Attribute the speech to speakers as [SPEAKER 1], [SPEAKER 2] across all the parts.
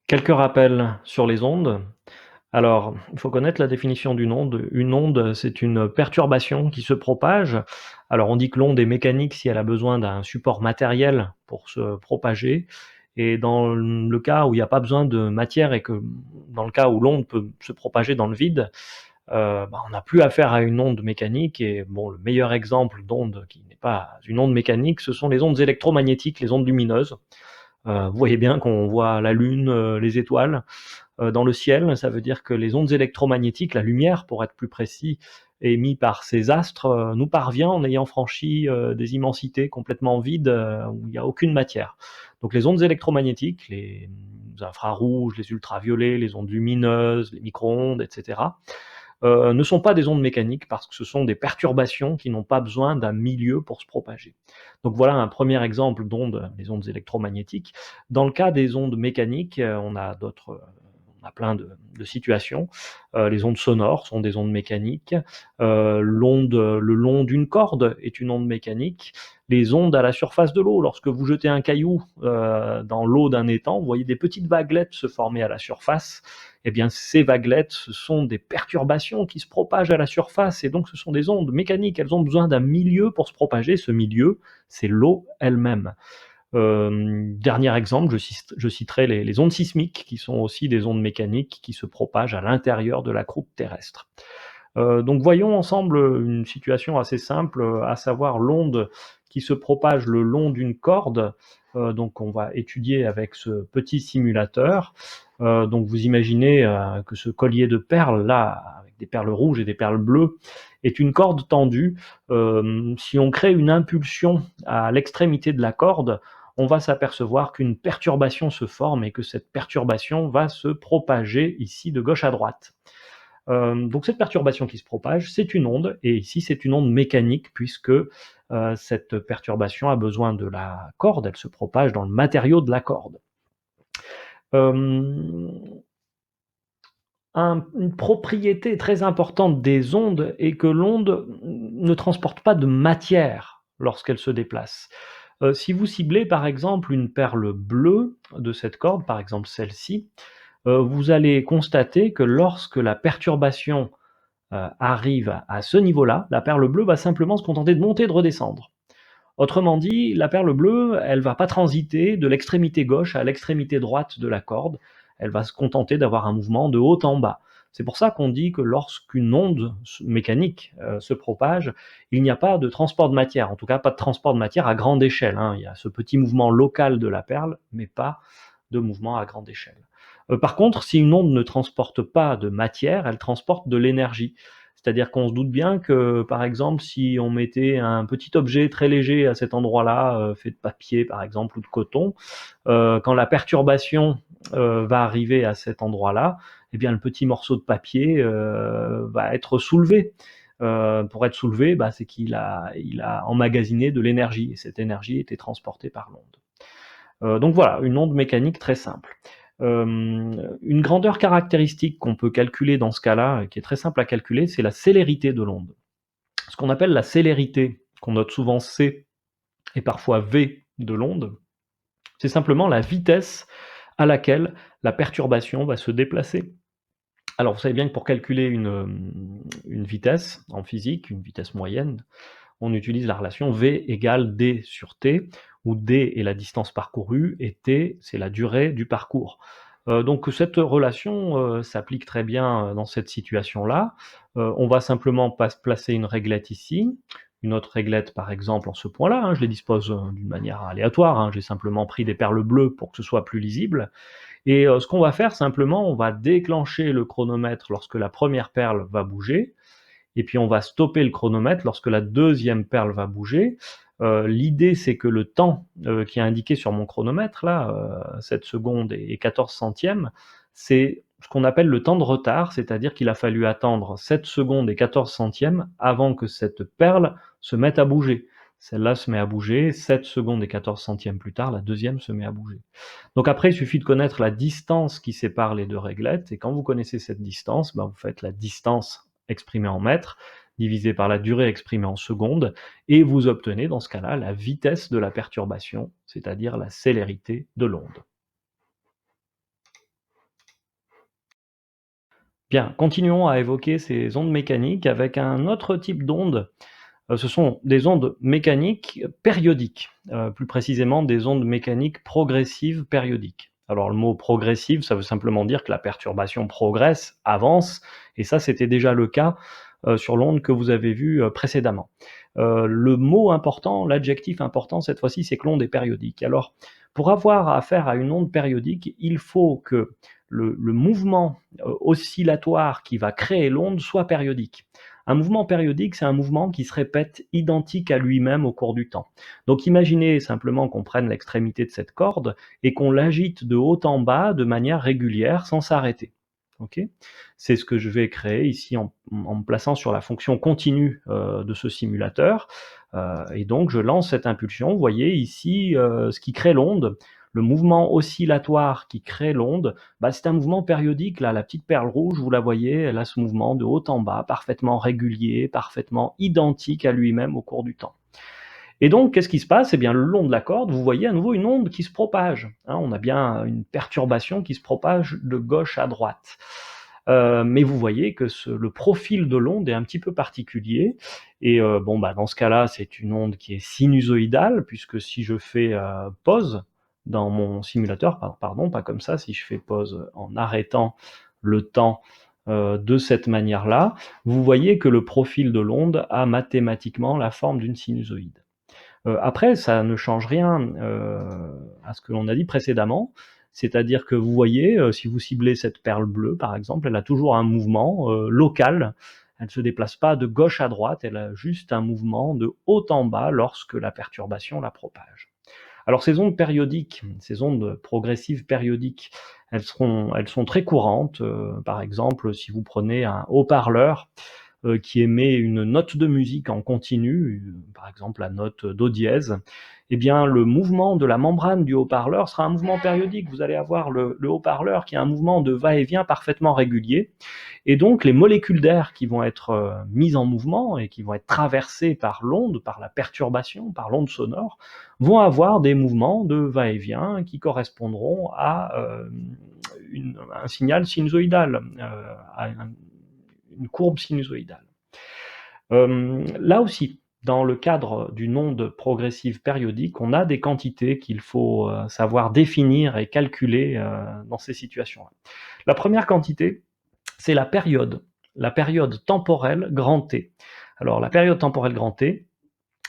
[SPEAKER 1] Quelques rappels sur les ondes. Alors, il faut connaître la définition d'une onde. Une onde, c'est une perturbation qui se propage. Alors, on dit que l'onde est mécanique si elle a besoin d'un support matériel pour se propager. Et dans le cas où il n'y a pas besoin de matière et que dans le cas où l'onde peut se propager dans le vide, on n'a plus affaire à une onde mécanique. Et bon, le meilleur exemple d'onde qui n'est pas une onde mécanique, ce sont les ondes électromagnétiques, les ondes lumineuses. Vous voyez bien qu'on voit la lune, les étoiles dans le ciel. Ça veut dire que les ondes électromagnétiques, la lumière pour être plus précis, émise par ces astres, nous parvient en ayant franchi des immensités complètement vides où il n'y a aucune matière. Donc les ondes électromagnétiques, les infrarouges, les ultraviolets, les ondes lumineuses, les micro-ondes, etc., ne sont pas des ondes mécaniques parce que ce sont des perturbations qui n'ont pas besoin d'un milieu pour se propager. Donc voilà un premier exemple d'ondes, les ondes électromagnétiques. Dans le cas des ondes mécaniques, on a plein de situations. Les ondes sonores sont des ondes mécaniques. L'onde le long d'une corde est une onde mécanique. Les ondes à la surface de l'eau, lorsque vous jetez un caillou dans l'eau d'un étang, vous voyez des petites vaguelettes se former à la surface. Eh bien, ces vaguelettes, ce sont des perturbations qui se propagent à la surface, et donc ce sont des ondes mécaniques. Elles ont besoin d'un milieu pour se propager. Ce milieu, c'est l'eau elle-même. Dernier exemple, je citerai les ondes sismiques, qui sont aussi des ondes mécaniques qui se propagent à l'intérieur de la croûte terrestre. Donc voyons ensemble une situation assez simple, à savoir l'onde qui se propage le long d'une corde. Donc on va étudier avec ce petit simulateur. Donc vous imaginez que ce collier de perles là, avec des perles rouges et des perles bleues, est une corde tendue. Si on crée une impulsion à l'extrémité de la corde, on va s'apercevoir qu'une perturbation se forme et que cette perturbation va se propager ici de gauche à droite. Donc cette perturbation qui se propage, c'est une onde, et ici c'est une onde mécanique puisque cette perturbation a besoin de la corde, elle se propage dans le matériau de la corde. Euh, une propriété très importante des ondes est que l'onde ne transporte pas de matière lorsqu'elle se déplace. Si vous ciblez par exemple une perle bleue de cette corde, par exemple celle-ci, vous allez constater que lorsque la perturbation arrive à ce niveau-là, la perle bleue va simplement se contenter de monter et de redescendre. Autrement dit, la perle bleue, elle va pas transiter de l'extrémité gauche à l'extrémité droite de la corde, elle va se contenter d'avoir un mouvement de haut en bas. C'est pour ça qu'on dit que lorsqu'une onde mécanique se propage, il n'y a pas de transport de matière, en tout cas pas de transport de matière à grande échelle, hein. Il y a ce petit mouvement local de la perle, mais pas de mouvement à grande échelle. Par contre, si une onde ne transporte pas de matière, elle transporte de l'énergie. C'est-à-dire qu'on se doute bien que, par exemple, si on mettait un petit objet très léger à cet endroit-là, fait de papier par exemple ou de coton, quand la perturbation va arriver à cet endroit-là, eh bien le petit morceau de papier va être soulevé. Pour être soulevé, c'est qu'il a emmagasiné de l'énergie, et cette énergie était transportée par l'onde. Donc voilà, une onde mécanique très simple. Une grandeur caractéristique qu'on peut calculer dans ce cas-là, qui est très simple à calculer, c'est la célérité de l'onde. Ce qu'on appelle la célérité, qu'on note souvent C et parfois V de l'onde, c'est simplement la vitesse à laquelle la perturbation va se déplacer. Alors vous savez bien que pour calculer une vitesse en physique, une vitesse moyenne, on utilise la relation V égale D sur T, où D est la distance parcourue et T, c'est la durée du parcours. Donc cette relation s'applique très bien dans cette situation-là. On va simplement placer une réglette ici, une autre réglette par exemple en ce point-là, hein, je les dispose d'une manière aléatoire, hein, j'ai simplement pris des perles bleues pour que ce soit plus lisible. Et ce qu'on va faire simplement, on va déclencher le chronomètre lorsque la première perle va bouger, et puis on va stopper le chronomètre lorsque la deuxième perle va bouger. L'idée, c'est que le temps qui est indiqué sur mon chronomètre, là, 7 secondes et 14 centièmes, c'est ce qu'on appelle le temps de retard, c'est-à-dire qu'il a fallu attendre 7 secondes et 14 centièmes avant que cette perle se mette à bouger. Celle-là se met à bouger, 7 secondes et 14 centièmes plus tard, la deuxième se met à bouger. Donc après, il suffit de connaître la distance qui sépare les deux réglettes, et quand vous connaissez cette distance, vous faites la distance exprimée en mètres, divisé par la durée exprimée en secondes, et vous obtenez dans ce cas-là la vitesse de la perturbation, c'est-à-dire la célérité de l'onde. Bien, continuons à évoquer ces ondes mécaniques avec un autre type d'ondes. Ce sont des ondes mécaniques périodiques, plus précisément des ondes mécaniques progressives périodiques. Alors le mot progressive, ça veut simplement dire que la perturbation progresse, avance, et ça c'était déjà le cas sur l'onde que vous avez vue précédemment. Le mot important, l'adjectif important cette fois-ci, c'est que l'onde est périodique. Alors pour avoir affaire à une onde périodique, il faut que le mouvement oscillatoire qui va créer l'onde soit périodique. Un mouvement périodique, c'est un mouvement qui se répète identique à lui-même au cours du temps. Donc imaginez simplement qu'on prenne l'extrémité de cette corde et qu'on l'agite de haut en bas de manière régulière sans s'arrêter. Okay, c'est ce que je vais créer ici en me plaçant sur la fonction continue de ce simulateur. Et donc je lance cette impulsion. Vous voyez ici ce qui crée l'onde, le mouvement oscillatoire qui crée l'onde, bah, c'est un mouvement périodique. Là, la petite perle rouge, vous la voyez, elle a ce mouvement de haut en bas, parfaitement régulier, parfaitement identique à lui-même au cours du temps. Et donc, qu'est-ce qui se passe? Eh bien, le long de la corde, vous voyez à nouveau une onde qui se propage. Hein, on a bien une perturbation qui se propage de gauche à droite. Mais vous voyez que le profil de l'onde est un petit peu particulier. Et bon, bah, dans ce cas-là, c'est une onde qui est sinusoïdale, puisque si je fais pause dans mon simulateur, pardon, pas comme ça, si je fais pause en arrêtant le temps de cette manière-là, vous voyez que le profil de l'onde a mathématiquement la forme d'une sinusoïde. Après, ça ne change rien à ce que l'on a dit précédemment. C'est-à-dire que vous voyez, si vous ciblez cette perle bleue, par exemple, elle a toujours un mouvement local. Elle ne se déplace pas de gauche à droite, elle a juste un mouvement de haut en bas lorsque la perturbation la propage. Alors ces ondes périodiques, ces ondes progressives périodiques, elles sont très courantes. Par exemple, si vous prenez un haut-parleur qui émet une note de musique en continu, par exemple la note do dièse, eh bien le mouvement de la membrane du haut-parleur sera un mouvement périodique. Vous allez avoir le haut-parleur qui a un mouvement de va-et-vient parfaitement régulier, et donc les molécules d'air qui vont être mises en mouvement et qui vont être traversées par l'onde, par la perturbation, par l'onde sonore, vont avoir des mouvements de va-et-vient qui correspondront à un signal sinusoïdal, à une courbe sinusoïdale. Là aussi, dans le cadre d'une onde progressive périodique, on a des quantités qu'il faut savoir définir et calculer dans ces situations-là. La première quantité, c'est la période temporelle grand T. Alors la période temporelle grand T,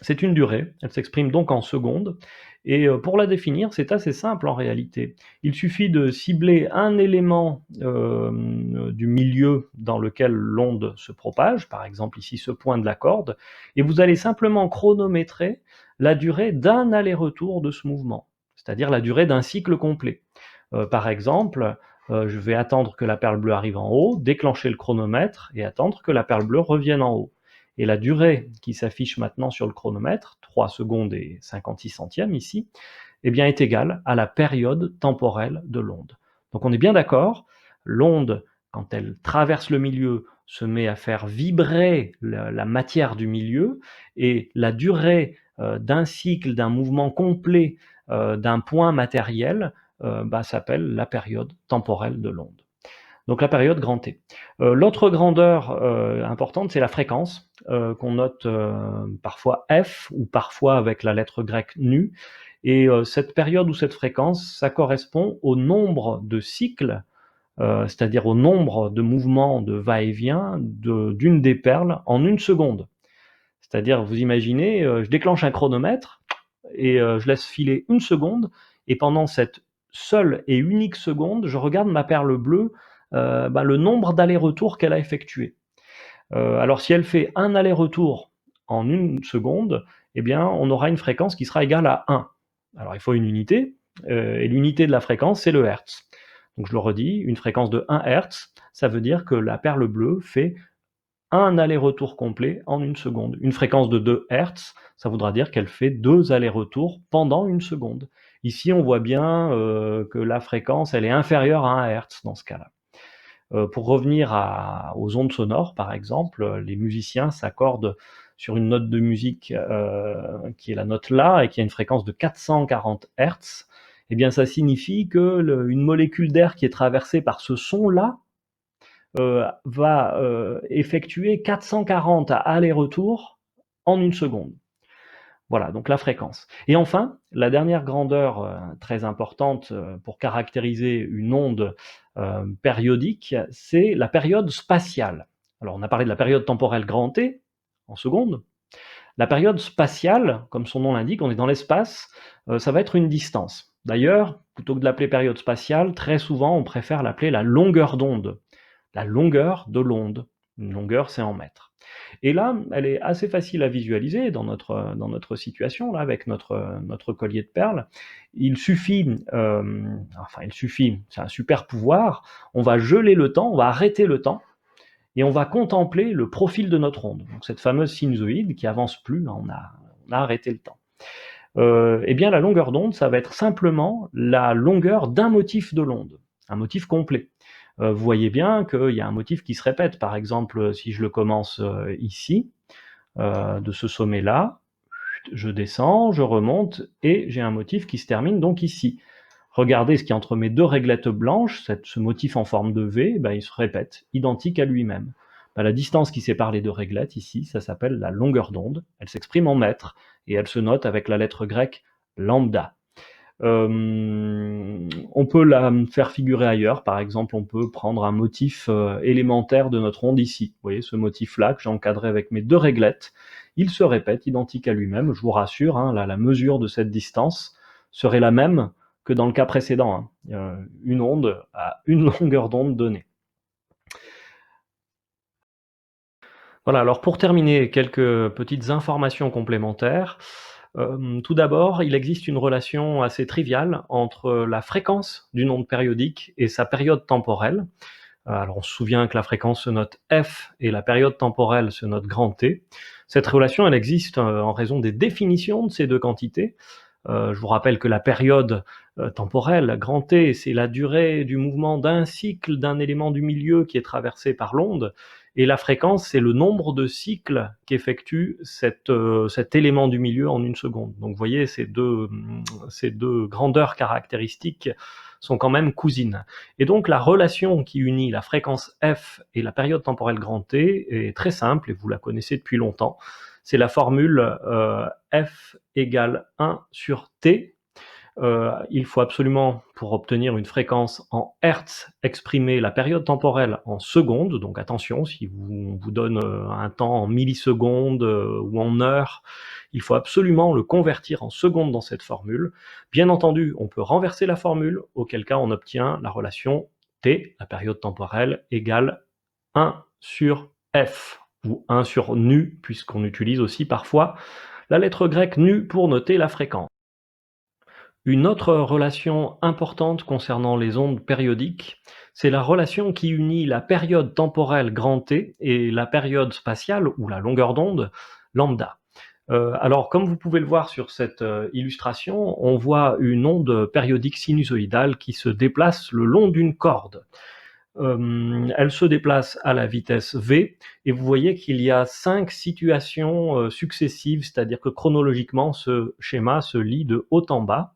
[SPEAKER 1] c'est une durée, elle s'exprime donc en secondes, et pour la définir, c'est assez simple en réalité. Il suffit de cibler un élément du milieu dans lequel l'onde se propage, par exemple ici ce point de la corde, et vous allez simplement chronométrer la durée d'un aller-retour de ce mouvement, c'est-à-dire la durée d'un cycle complet. Par exemple, je vais attendre que la perle bleue arrive en haut, déclencher le chronomètre et attendre que la perle bleue revienne en haut. Et la durée qui s'affiche maintenant sur le chronomètre, 3 secondes et 56 centièmes ici, eh bien, est égale à la période temporelle de l'onde. Donc on est bien d'accord, l'onde, quand elle traverse le milieu, se met à faire vibrer la matière du milieu, et la durée d'un cycle, d'un mouvement complet, d'un point matériel, s'appelle la période temporelle de l'onde. Donc la période grand T. L'autre grandeur importante, c'est la fréquence, qu'on note parfois F ou parfois avec la lettre grecque nu. Et cette période ou cette fréquence, ça correspond au nombre de cycles, c'est-à-dire au nombre de mouvements de va-et-vient d'une des perles en une seconde. C'est-à-dire, vous imaginez, je déclenche un chronomètre et je laisse filer une seconde, et pendant cette seule et unique seconde, je regarde ma perle bleue, le nombre d'allers-retours qu'elle a effectués. Alors si elle fait un aller-retour en une seconde, eh bien on aura une fréquence qui sera égale à 1. Alors il faut une unité, et l'unité de la fréquence, c'est le hertz. Donc je le redis, une fréquence de 1 hertz, ça veut dire que la perle bleue fait un aller-retour complet en une seconde. Une fréquence de 2 Hz, ça voudra dire qu'elle fait 2 allers-retours pendant une seconde. Ici, on voit bien que la fréquence, elle est inférieure à 1 Hz dans ce cas-là. Pour revenir aux ondes sonores, par exemple, les musiciens s'accordent sur une note de musique qui est la note La et qui a une fréquence de 440 Hz. Eh bien, ça signifie que une molécule d'air qui est traversée par ce son-là va effectuer 440 allers-retours en 1 seconde. Voilà, donc la fréquence. Et enfin, la dernière grandeur très importante pour caractériser une onde périodique, c'est la période spatiale. Alors on a parlé de la période temporelle grand T, en secondes. La période spatiale, comme son nom l'indique, on est dans l'espace, ça va être une distance. D'ailleurs, plutôt que de l'appeler période spatiale, très souvent on préfère l'appeler la longueur d'onde. La longueur de l'onde. Une longueur, c'est en mètres. Et là, elle est assez facile à visualiser dans notre situation, là, avec notre collier de perles. Il suffit, c'est un super pouvoir, on va geler le temps, on va arrêter le temps, et on va contempler le profil de notre onde. Donc cette fameuse sinusoïde qui avance plus, on a arrêté le temps. Eh bien, la longueur d'onde, ça va être simplement la longueur d'un motif de l'onde, un motif complet. Vous voyez bien qu'il y a un motif qui se répète. Par exemple, si je le commence ici, de ce sommet-là, je descends, je remonte, et j'ai un motif qui se termine donc ici. Regardez ce qui est entre mes deux réglettes blanches, ce motif en forme de V, ben, il se répète, identique à lui-même. Ben, la distance qui sépare les deux réglettes ici, ça s'appelle la longueur d'onde. Elle s'exprime en mètres et elle se note avec la lettre grecque lambda. On peut la faire figurer ailleurs, par exemple on peut prendre un motif élémentaire de notre onde ici. Vous voyez ce motif-là que j'ai encadré avec mes deux réglettes, il se répète, identique à lui-même, je vous rassure, hein, la mesure de cette distance serait la même que dans le cas précédent, hein. Une onde à une longueur d'onde donnée. Voilà, alors pour terminer, quelques petites informations complémentaires. Tout d'abord, il existe une relation assez triviale entre la fréquence d'une onde périodique et sa période temporelle. Alors on se souvient que la fréquence se note f et la période temporelle se note grand T. Cette relation, elle existe en raison des définitions de ces deux quantités. Je vous rappelle que la période temporelle, grand T, c'est la durée du mouvement d'un cycle d'un élément du milieu qui est traversé par l'onde, et la fréquence, c'est le nombre de cycles qu'effectue cet élément du milieu en 1 seconde. Donc vous voyez, ces deux grandeurs caractéristiques sont quand même cousines. Et donc la relation qui unit la fréquence f et la période temporelle grand T est très simple, et vous la connaissez depuis longtemps. C'est la formule f égale 1 sur t. Il faut absolument, pour obtenir une fréquence en Hertz, exprimer la période temporelle en secondes. Donc attention, si on vous donne un temps en millisecondes ou en heures, il faut absolument le convertir en secondes dans cette formule. Bien entendu, on peut renverser la formule, auquel cas on obtient la relation t, la période temporelle, égale 1 sur f, ou 1 sur nu, puisqu'on utilise aussi parfois la lettre grecque nu pour noter la fréquence. Une autre relation importante concernant les ondes périodiques, c'est la relation qui unit la période temporelle grand T et la période spatiale, ou la longueur d'onde, lambda. Alors, comme vous pouvez le voir sur cette illustration, on voit une onde périodique sinusoïdale qui se déplace le long d'une corde. Elle se déplace à la vitesse v, et vous voyez qu'il y a 5 situations successives, c'est-à-dire que chronologiquement, ce schéma se lit de haut en bas.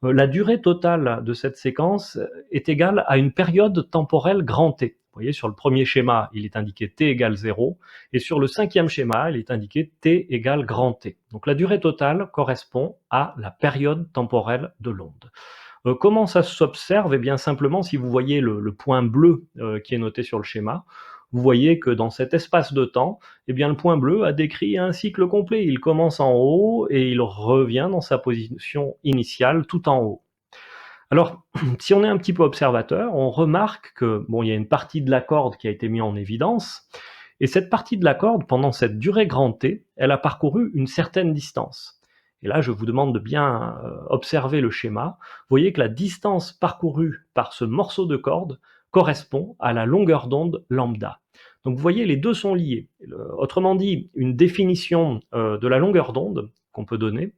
[SPEAKER 1] La durée totale de cette séquence est égale à une période temporelle grand T. Vous voyez, sur le premier schéma, il est indiqué t égale 0, et sur le cinquième schéma, il est indiqué t égale grand T. Donc la durée totale correspond à la période temporelle de l'onde. Comment ça s'observe? Eh bien simplement, si vous voyez le point bleu qui est noté sur le schéma, vous voyez que dans cet espace de temps, eh bien le point bleu a décrit un cycle complet. Il commence en haut et il revient dans sa position initiale tout en haut. Alors, si on est un petit peu observateur, on remarque que bon, il y a une partie de la corde qui a été mise en évidence, et cette partie de la corde, pendant cette durée grand T, elle a parcouru une certaine distance. Et là, je vous demande de bien observer le schéma. Vous voyez que la distance parcourue par ce morceau de corde correspond à la longueur d'onde lambda. Donc vous voyez, les deux sont liés. Autrement dit, une définition de la longueur d'onde qu'on peut donner,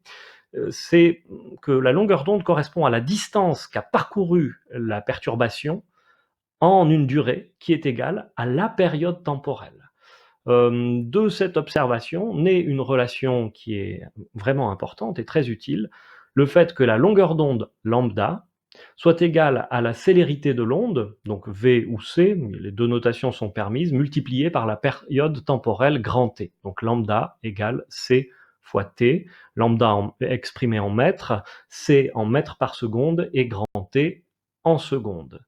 [SPEAKER 1] c'est que la longueur d'onde correspond à la distance qu'a parcourue la perturbation en une durée qui est égale à la période temporelle. De cette observation naît une relation qui est vraiment importante et très utile, le fait que la longueur d'onde lambda soit égale à la célérité de l'onde, donc v ou c, les 2 notations sont permises, multiplié par la période temporelle grand T. Donc lambda égale c fois t, lambda exprimé en mètres, c en mètres par seconde et grand T en secondes.